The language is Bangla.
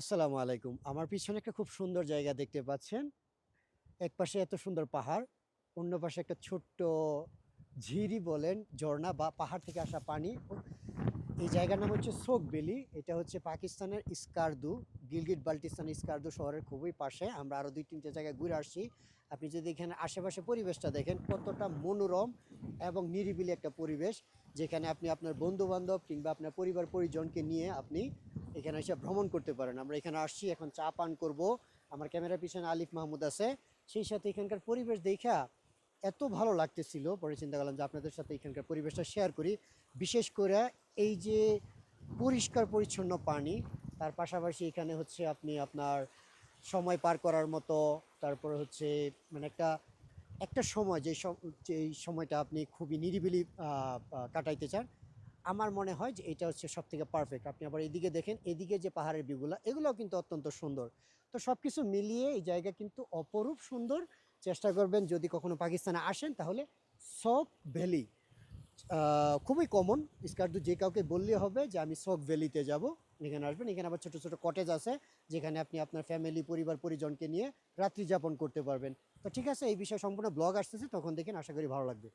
আসসালামু আলাইকুম। আমার পিছনে একটা খুব সুন্দর জায়গা দেখতে পাচ্ছেন। একপাশে এত সুন্দর পাহাড়, অন্য পাশে একটা ছোট্ট ঝিরি বলেন, ঝর্ণা বা পাহাড় থেকে আসা পানি। এই জায়গার নাম হচ্ছে সোগ ভ্যালি। এটা হচ্ছে পাকিস্তানের স্কারদু, গিলগিট বাল্টিস্তান স্কারদু শহরের খুবই পাশে। আমরা আরও ২-৩টে জায়গায় ঘুরে আসছি। আপনি যদি এখানে আশেপাশে পরিবেশটা দেখেন কতটা মনোরম এবং নিরিবিলি একটা পরিবেশ, যেখানে আপনি আপনার বন্ধু-বান্ধব কিংবা আপনার পরিবার পরিজনকে নিয়ে আপনি এখানে এসে ভ্রমণ করতে পারেন। আমরা এখানে আসছি, এখন চা পান করব। আমার ক্যামেরার পিছনে আলিফ মাহমুদ আছে। সেই সাথে এখানকার পরিবেশ দেখা এত ভালো লাগতেছিল, পরে চিন্তা করলাম যে আপনাদের সাথে এখানকার পরিবেশটা শেয়ার করি। বিশেষ করে এই যে পরিষ্কার পরিচ্ছন্ন পানি, তার পাশাপাশি এখানে হচ্ছে আপনি আপনার সময় পার করার মতো, তারপরে হচ্ছে মানে একটা একটা সময় যেই সময়টা আপনি খুবই নিরিবিলি কাটাইতে চান, আমার মনে হয় যে এটা হচ্ছে সবথেকে পারফেক্ট। আপনি আবার এদিকে দেখেন, এদিকে যে পাহাড়ের ভিউগুলো এগুলোও কিন্তু অত্যন্ত সুন্দর। তো সব কিছু মিলিয়ে এই জায়গা কিন্তু অপরূপ সুন্দর। চেষ্টা করবেন যদি কখনো পাকিস্তানে আসেন তাহলে সক ভ্যালি খুবই কমন। স্কার্দু যে কাউকে বললে হবে যে আমি সক ভ্যালিতে যাব, এখানে আসবেন। এখানে আবার ছোটো ছোটো কটেজ আছে, যেখানে আপনি আপনার ফ্যামিলি পরিবার পরিজনকে নিয়ে রাত্রি যাপন করতে পারবেন। তো ঠিক আছে, এই বিষয়ে সম্পূর্ণ ব্লগ আসতেছে, তখন দেখেন, আশা করি ভালো লাগবে।